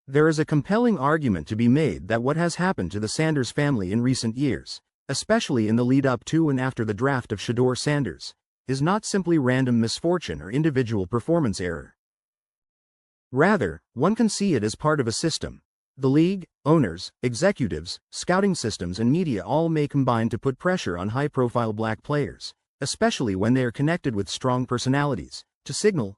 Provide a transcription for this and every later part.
There is a compelling argument to be made that what has happened to the Sanders family in recent years, especially in the lead-up to and after the draft of Shedeur Sanders, is not simply random misfortune or individual performance error. Rather, one can see it as part of a system. The league, owners, executives, scouting systems and media all may combine to put pressure on high-profile black players, especially when they are connected with strong personalities, to signal,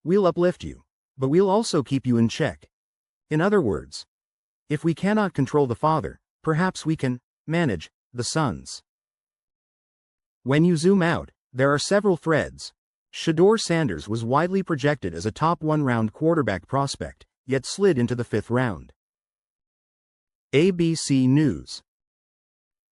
"We'll uplift you, but we'll also keep you in check." In other words, if we cannot control the father, perhaps we can manage the sons. When you zoom out, there are several threads. Shedeur Sanders was widely projected as a top one-round quarterback prospect, yet slid into the 5th round. ABC News.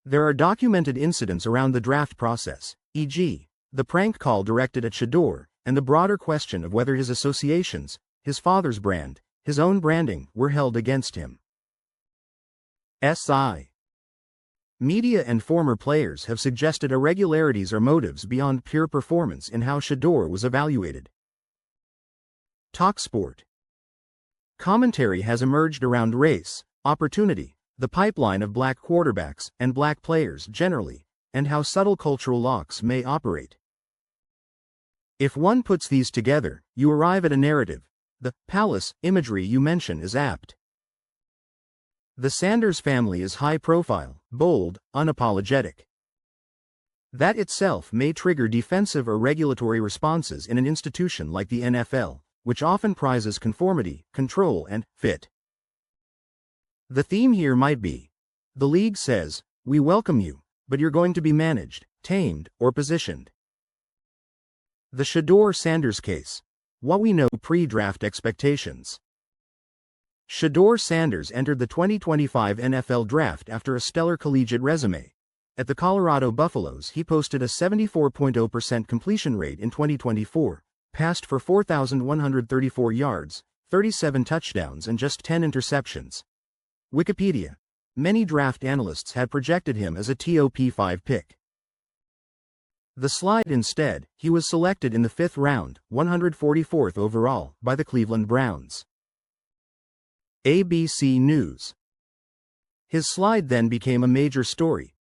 There are documented incidents around the draft process, e.g., the prank call directed at Shedeur, and the broader question of whether his associations, his father's brand, his own branding, were held against him. SI. Media and former players have suggested irregularities or motives beyond pure performance in how Shedeur was evaluated. TalkSport. Commentary has emerged around race, opportunity, the pipeline of black quarterbacks and black players generally, and how subtle cultural locks may operate. If one puts these together, you arrive at a narrative. The palace imagery you mention is apt. The Sanders family is high-profile, bold, unapologetic. That itself may trigger defensive or regulatory responses in an institution like the NFL, which often prizes conformity, control, and fit. The theme here might be, the league says, "We welcome you, but you're going to be managed, tamed, or positioned." The Shedeur Sanders case. What we know pre-draft expectations. Shedeur Sanders entered the 2025 NFL Draft after a stellar collegiate resume. At the Colorado Buffaloes, he posted a 74.0% completion rate in 2024, passed for 4,134 yards, 37 touchdowns and just 10 interceptions. Wikipedia. Many draft analysts had projected him as a top 5 pick. The slide instead, he was selected in the 5th round, 144th overall, by the Cleveland Browns. ABC News. His slide then became a major story.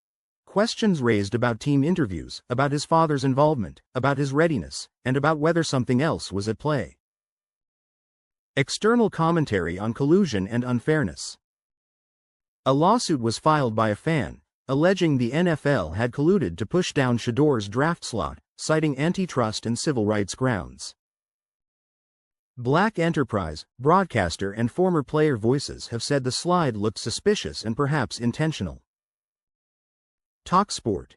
Questions raised about team interviews, about his father's involvement, about his readiness, and about whether something else was at play. External commentary on collusion and unfairness. A lawsuit was filed by a fan, alleging the NFL had colluded to push down Shedeur's draft slot, citing antitrust and civil rights grounds. Black Enterprise, broadcaster and former player voices have said the slide looked suspicious and perhaps intentional. TalkSport.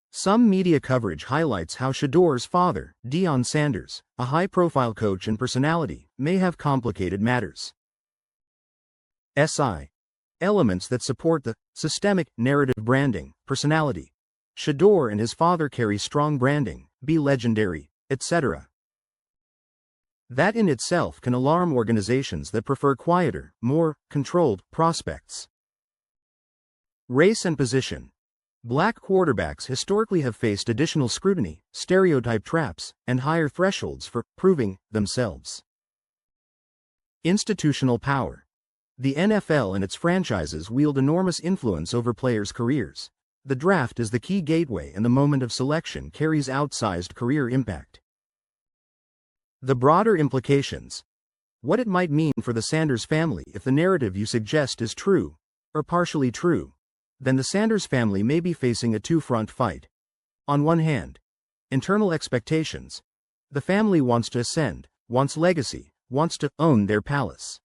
Some media coverage highlights how Shedeur's father, Deion Sanders, a high-profile coach and personality, may have complicated matters. SI. Elements that support the systemic narrative branding, personality. Shedeur and his father carry strong branding, be legendary, etc. That in itself can alarm organizations that prefer quieter, more controlled prospects. Race and position. Black quarterbacks historically have faced additional scrutiny, stereotype traps, and higher thresholds for proving themselves. Institutional power. The NFL and its franchises wield enormous influence over players' careers. The draft is the key gateway and the moment of selection carries outsized career impact. The broader implications. What it might mean for the Sanders family if the narrative you suggest is true, or partially true, then the Sanders family may be facing a two-front fight. On one hand, internal expectations. The family wants to ascend, wants legacy, wants to own their palace.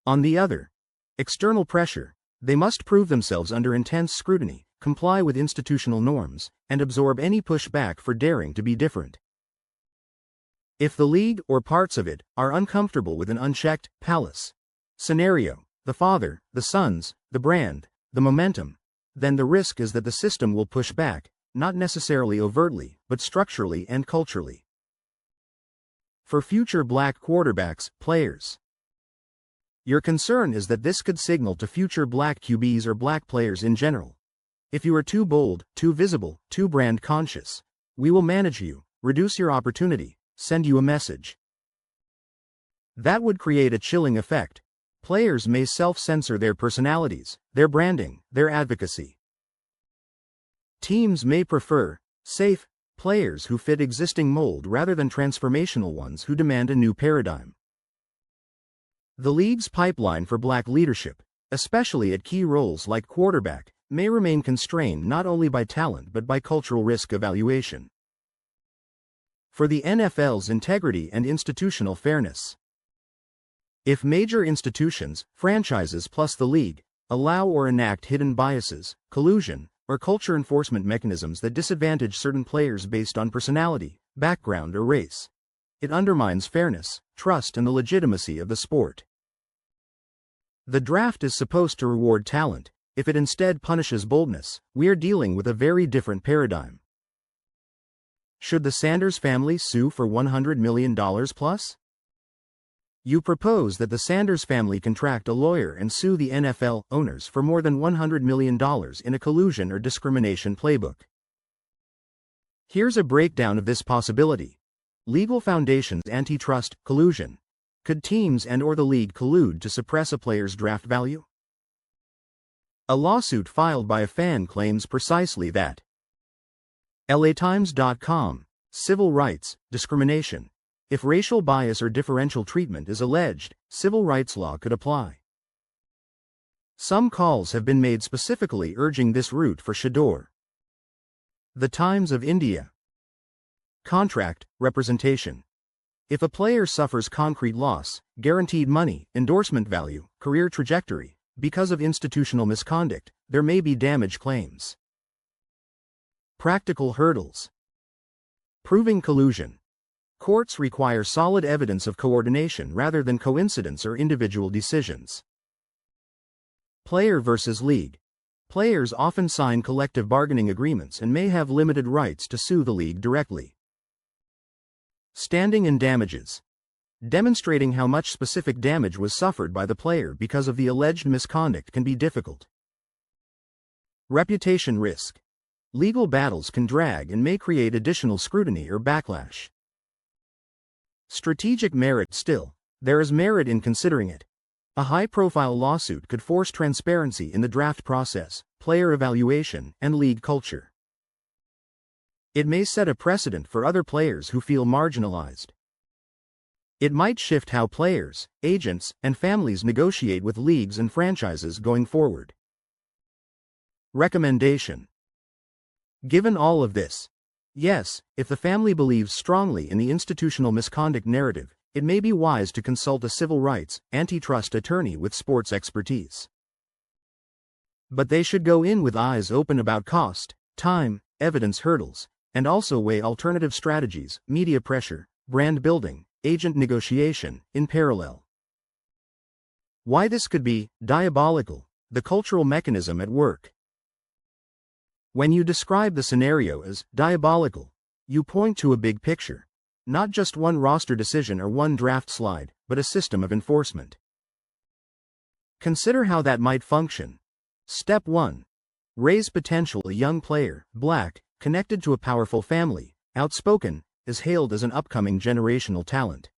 On the other, external pressure. They must prove themselves under intense scrutiny, comply with institutional norms, and absorb any pushback for daring to be different. If the league, or parts of it, are uncomfortable with an unchecked palace scenario, the father, the sons, the brand, the momentum, then the risk is that the system will push back, not necessarily overtly, but structurally and culturally. For future black quarterbacks, players. Your concern is that this could signal to future black QBs or black players in general. If you are too bold, too visible, too brand conscious, we will manage you, reduce your opportunity, send you a message. That would create a chilling effect. Players may self-censor their personalities, their branding, their advocacy. Teams may prefer safe players who fit existing mold rather than transformational ones who demand a new paradigm. The league's pipeline for black leadership, especially at key roles like quarterback, may remain constrained not only by talent but by cultural risk evaluation. For the NFL's integrity and institutional fairness. If major institutions, franchises plus the league, allow or enact hidden biases, collusion, or culture enforcement mechanisms that disadvantage certain players based on personality, background, or race, it undermines fairness, trust, and the legitimacy of the sport. The draft is supposed to reward talent. If it instead punishes boldness, we are dealing with a very different paradigm. Should the Sanders family sue for $100 million plus? You propose that the Sanders family contract a lawyer and sue the NFL owners for more than $100 million in a collusion or discrimination playbook. Here's a breakdown of this possibility. Legal foundations: antitrust, collusion. Could teams and/or the league collude to suppress a player's draft value? A lawsuit filed by a fan claims precisely that. LATimes.com. Civil rights, discrimination. If racial bias or differential treatment is alleged, civil rights law could apply. Some calls have been made specifically urging this route for Shedeur. The Times of India. Contract, representation. If a player suffers concrete loss, guaranteed money, endorsement value, career trajectory, because of institutional misconduct, there may be damage claims. Practical hurdles. Proving collusion. Courts require solid evidence of coordination rather than coincidence or individual decisions. Player versus league. Players often sign collective bargaining agreements and may have limited rights to sue the league directly. Standing and damages. Demonstrating how much specific damage was suffered by the player because of the alleged misconduct can be difficult. Reputation risk. Legal battles can drag and may create additional scrutiny or backlash. Strategic merit. Still, there is merit in considering it. A high-profile lawsuit could force transparency in the draft process, player evaluation, and league culture. It may set a precedent for other players who feel marginalized. It might shift how players, agents, and families negotiate with leagues and franchises going forward. Recommendation. Given all of this, yes, if the family believes strongly in the institutional misconduct narrative, it may be wise to consult a civil rights, antitrust attorney with sports expertise. But they should go in with eyes open about cost, time, evidence hurdles, and also weigh alternative strategies, media pressure, brand building, agent negotiation, in parallel. Why this could be diabolical, the cultural mechanism at work. When you describe the scenario as diabolical, you point to a big picture, not just one roster decision or one draft slide, but a system of enforcement. Consider how that might function. Step 1. Raise potential: a young player, black, connected to a powerful family, outspoken, is hailed as an upcoming generational talent.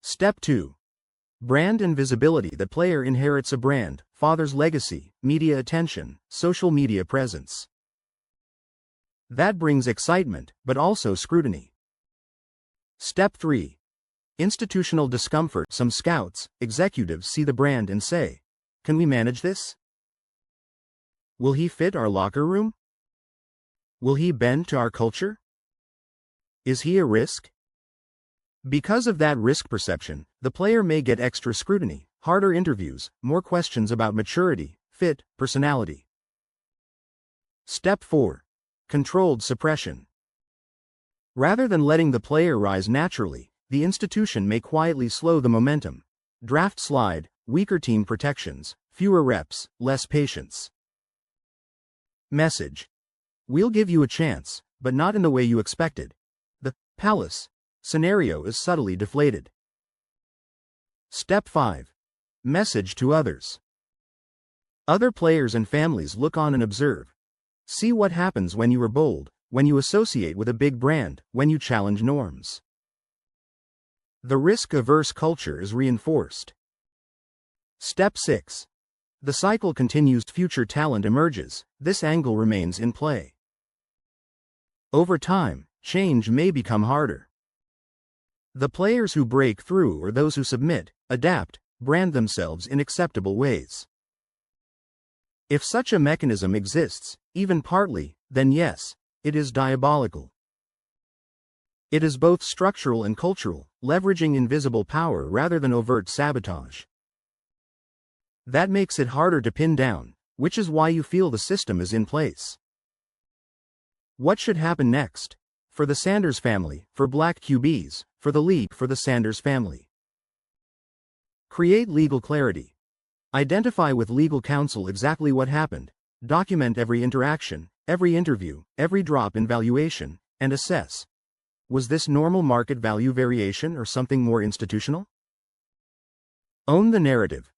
Step 2. Brand and visibility: the player inherits a brand, father's legacy, media attention, social media presence. That brings excitement, but also scrutiny. Step 3. Institutional discomfort: some scouts, executives see the brand and say, "Can we manage this? Will he fit our locker room? Will he bend to our culture? Is he a risk?" Because of that risk perception, the player may get extra scrutiny, harder interviews, more questions about maturity, fit, personality. Step 4. Controlled suppression. Rather than letting the player rise naturally, the institution may quietly slow the momentum. Draft slide: weaker team protections, fewer reps, less patience. Message: we'll give you a chance, but not in the way you expected. The palace scenario is subtly deflated. Step 5. Message to others. Other players and families look on and observe. See what happens when you are bold, when you associate with a big brand, when you challenge norms. The risk-averse culture is reinforced. Step 6. The cycle continues. Future talent emerges. This angle remains in play. Over time, change may become harder. The players who break through or those who submit, adapt, brand themselves in acceptable ways. If such a mechanism exists, even partly, then yes, it is diabolical. It is both structural and cultural, leveraging invisible power rather than overt sabotage. That makes it harder to pin down, which is why you feel the system is in place. What should happen next? For the Sanders family, for black QBs, for the league, for the Sanders family. Create legal clarity. Identify with legal counsel exactly what happened, document every interaction, every interview, every drop in valuation, and assess. Was this normal market value variation or something more institutional? Own the narrative.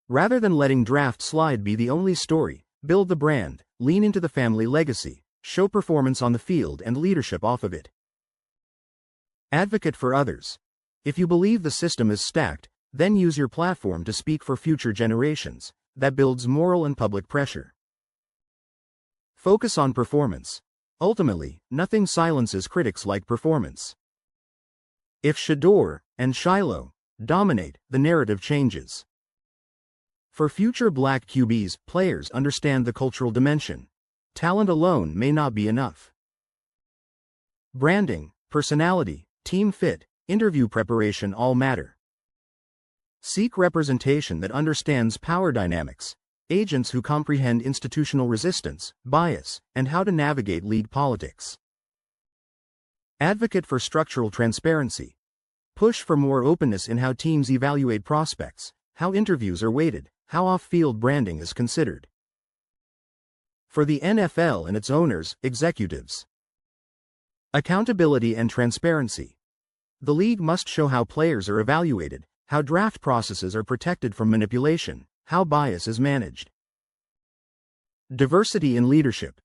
Rather than letting draft slide be the only story, build the brand, lean into the family legacy, show performance on the field and leadership off of it. Advocate for others. If you believe the system is stacked, then use your platform to speak for future generations. That builds moral and public pressure. Focus on performance. Ultimately, nothing silences critics like performance. If Shedeur and Shilo dominate, the narrative changes. For future black QBs, players understand the cultural dimension. Talent alone may not be enough. Branding, personality, team fit, interview preparation all matter. Seek representation that understands power dynamics, agents who comprehend institutional resistance, bias, and how to navigate league politics. Advocate for structural transparency. Push for more openness in how teams evaluate prospects, how interviews are weighted, how off-field branding is considered. For the NFL and its owners, executives. Accountability and transparency. The league must show how players are evaluated, how draft processes are protected from manipulation, how bias is managed. Diversity in leadership.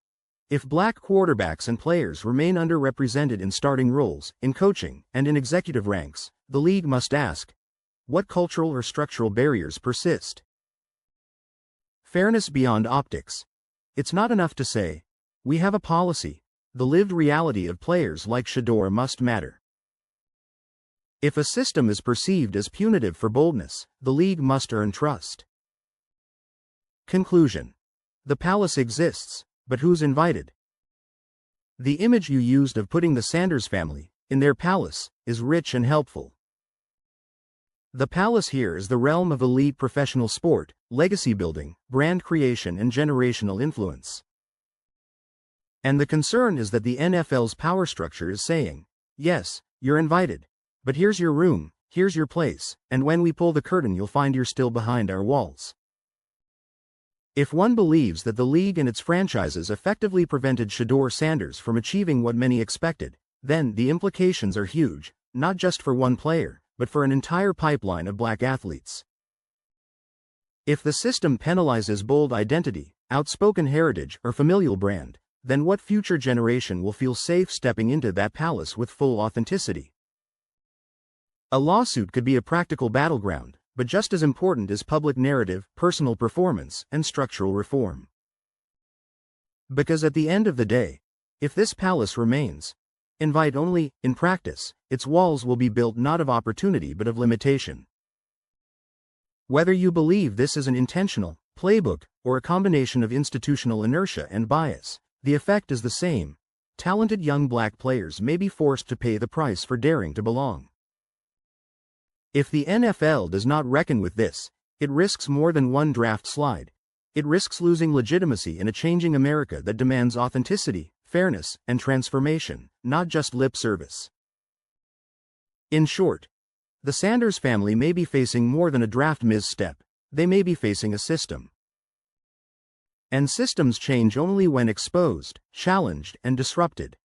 If black quarterbacks and players remain underrepresented in starting roles, in coaching, and in executive ranks, the league must ask, what cultural or structural barriers persist? Fairness beyond optics. It's not enough to say, we have a policy. The lived reality of players like Shedeur must matter. If a system is perceived as punitive for boldness, the league must earn trust. Conclusion. The palace exists, but who's invited? The image you used of putting the Sanders family in their palace is rich and helpful. The palace here is the realm of elite professional sport, legacy building, brand creation and generational influence. And the concern is that the NFL's power structure is saying, yes, you're invited, but here's your room, here's your place, and when we pull the curtain you'll find you're still behind our walls. If one believes that the league and its franchises effectively prevented Shedeur Sanders from achieving what many expected, then the implications are huge, not just for one player, but for an entire pipeline of black athletes. If the system penalizes bold identity, outspoken heritage, or familial brand, then what future generation will feel safe stepping into that palace with full authenticity? A lawsuit could be a practical battleground, but just as important is public narrative, personal performance, and structural reform. Because at the end of the day, if this palace remains, invite only, in practice, its walls will be built not of opportunity but of limitation. Whether you believe this is an intentional playbook or a combination of institutional inertia and bias, the effect is the same. Talented young black players may be forced to pay the price for daring to belong. If the NFL does not reckon with this, it risks more than one draft slide. It risks losing legitimacy in a changing America that demands authenticity, fairness, and transformation, not just lip service. In short, the Sanders family may be facing more than a draft misstep, they may be facing a system. And systems change only when exposed, challenged, and disrupted.